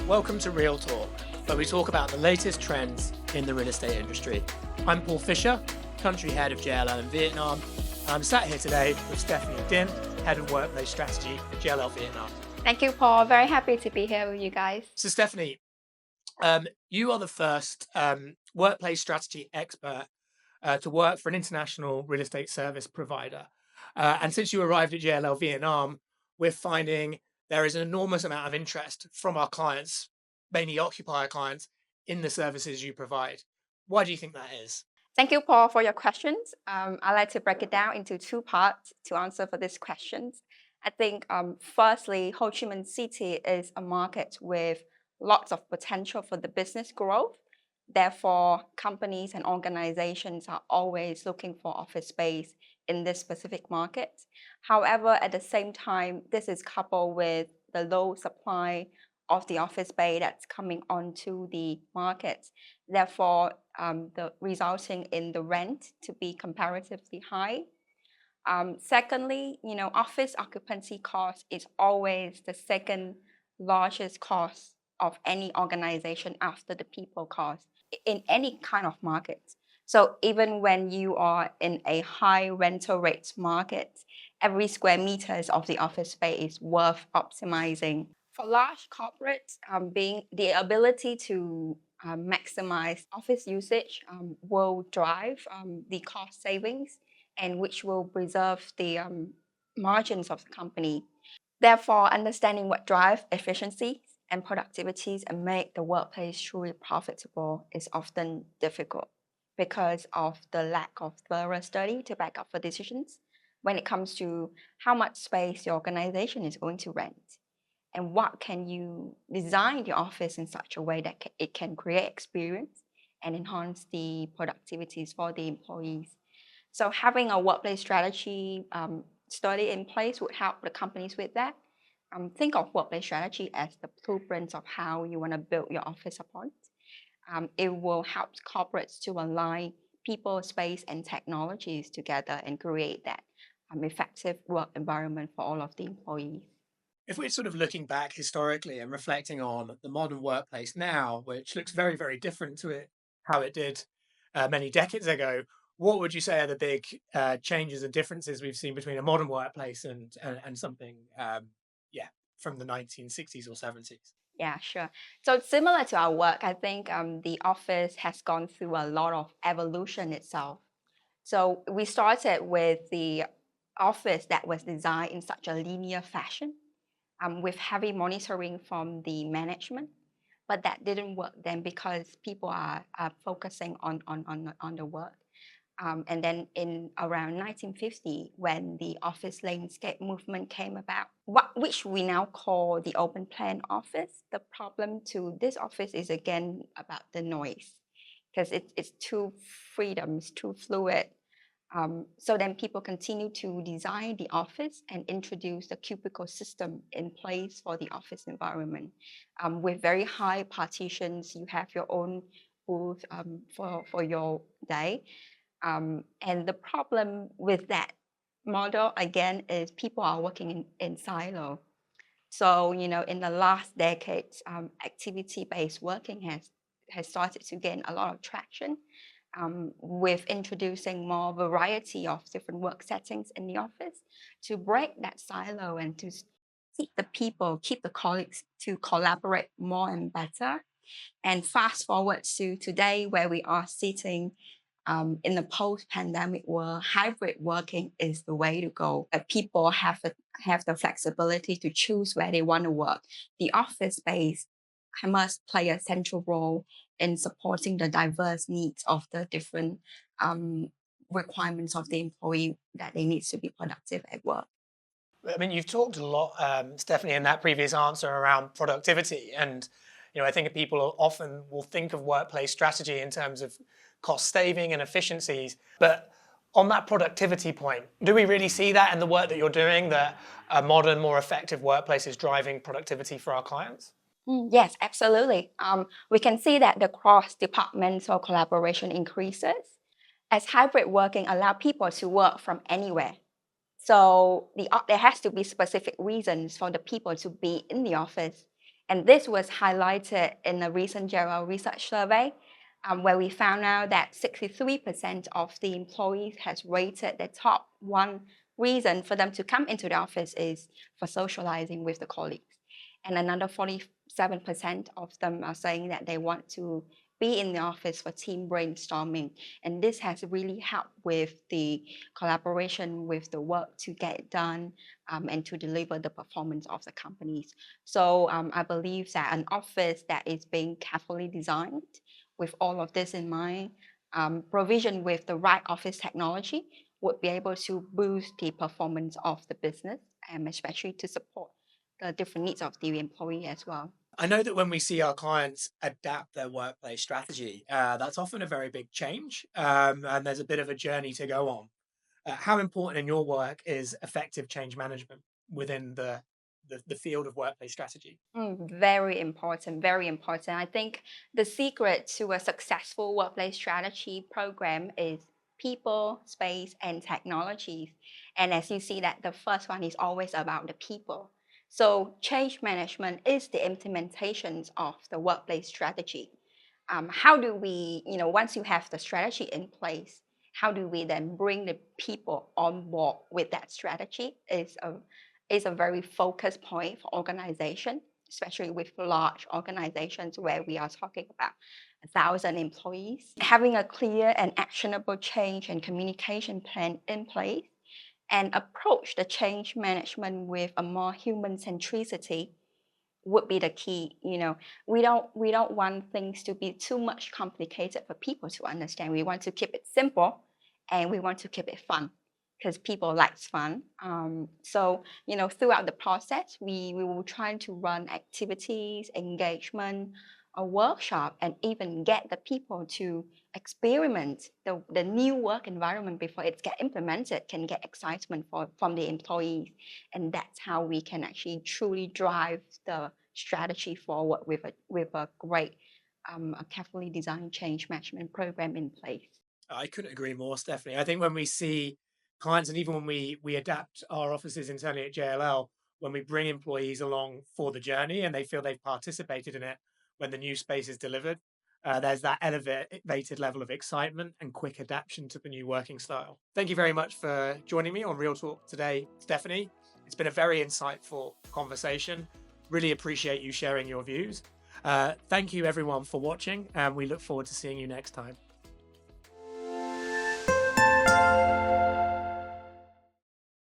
Welcome to Real Talk, where we talk about the latest trends in the real estate industry. I'm Paul Fisher, country head of JLL in Vietnam. I'm sat here today with Stephanie Dim, head of workplace strategy for JLL Vietnam. Thank you, Paul. Very happy to be here with you guys. So Stephanie, you are the first workplace strategy expert to work for an international real estate service provider. And since you arrived at JLL Vietnam, we're finding there is an enormous amount of interest from our clients, mainly occupier clients, in the services you provide. Why do you think that is? Thank you, Paul, for your questions. I'd like to break it down into two parts to answer for these questions. I think, firstly, Ho Chi Minh City is a market with lots of potential for the business growth. Therefore, companies and organizations are always looking for office space in this specific market. However, at the same time, this is coupled with the low supply of the office space that's coming onto the market. Therefore, the resulting in the rent to be comparatively high. Secondly, office occupancy cost is always the second largest cost of any organization after the people cost in any kind of market. So even when you are in a high rental rates market, every square meters of the office space is worth optimizing. For large corporates, being the ability to maximize office usage will drive the cost savings and which will preserve the margins of the company. Therefore, understanding what drive efficiencies and productivities and make the workplace truly profitable is often difficult because of the lack of thorough study to back up for decisions when it comes to how much space the organization is going to rent and what can you design the office in such a way that it can create experience and enhance the productivities for the employees. So having a workplace strategy study in place would help the companies with that. Think of workplace strategy as the blueprint of how you want to build your office upon. It will help corporates to align people, space, and technologies together and create that effective work environment for all of the employees. If we're sort of looking back historically and reflecting on the modern workplace now, which looks very, very different to how it did many decades ago, what would you say are the big changes and differences we've seen between a modern workplace and something, from the 1960s or 70s? Yeah, sure. So similar to our work, I think the office has gone through a lot of evolution itself. So we started with the office that was designed in such a linear fashion with heavy monitoring from the management. But that didn't work then because people are focusing on the work. And then in around 1950, when the office landscape movement came about, which we now call the open plan office, the problem to this office is again about the noise because it's too freedom, it's too fluid. So then people continue to design the office and introduce the cubicle system in place for the office environment. With very high partitions, you have your own booth for your day. And the problem with that model, again, is people are working in silo. So, in the last decades, activity-based working has started to gain a lot of traction with introducing more variety of different work settings in the office to break that silo and to keep the colleagues to collaborate more and better. And fast forward to today, where we are sitting in the post-pandemic world, hybrid working is the way to go. People have the flexibility to choose where they want to work. The office space must play a central role in supporting the diverse needs of the different requirements of the employee that they need to be productive at work. I mean, you've talked a lot, Stephanie, in that previous answer around productivity. And, I think people often will think of workplace strategy in terms of cost saving and efficiencies. But on that productivity point, do we really see that in the work that you're doing, that a modern, more effective workplace is driving productivity for our clients? Yes, absolutely. We can see that the cross-departmental collaboration increases as hybrid working allows people to work from anywhere. So there has to be specific reasons for the people to be in the office. And this was highlighted in a recent JLL research survey, where we found out that 63% of the employees has rated the top one reason for them to come into the office is for socializing with the colleagues. And another 47% of them are saying that they want to be in the office for team brainstorming. And this has really helped with the collaboration with the work to get it done, and to deliver the performance of the companies. So I believe that an office that is being carefully designed with all of this in mind, provision with the right office technology, would be able to boost the performance of the business, and especially to support the different needs of the employee as well. I know that when we see our clients adapt their workplace strategy, that's often a very big change, and there's a bit of a journey to go on. How important in your work is effective change management within the field of workplace strategy? Very important, very important. I think the secret to a successful workplace strategy program is people, space, and technologies. And as you see that the first one is always about the people. So change management is the implementations of the workplace strategy. How do we, once you have the strategy in place, how do we then bring the people on board with that strategy is a very focused point for organization, especially with large organizations where we are talking about 1,000 employees. Having a clear and actionable change and communication plan in place, and approach the change management with a more human centricity would be the key. We don't want things to be too much complicated for people to understand. We want to keep it simple, and we want to keep it fun, because people likes fun. So throughout the process, we will try to run activities, engagement, a workshop, and even get the people to experiment the new work environment before it get implemented, can get excitement from the employees. And that's how we can actually truly drive the strategy forward with a great, a carefully designed change management program in place. I couldn't agree more, Stephanie. I think when we see clients, and even when we adapt our offices internally at JLL, when we bring employees along for the journey and they feel they've participated in it when the new space is delivered, there's that elevated level of excitement and quick adaptation to the new working style. Thank you very much for joining me on Real Talk today, Stephanie. It's been a very insightful conversation. Really appreciate you sharing your views. Thank you, everyone, for watching, and we look forward to seeing you next time.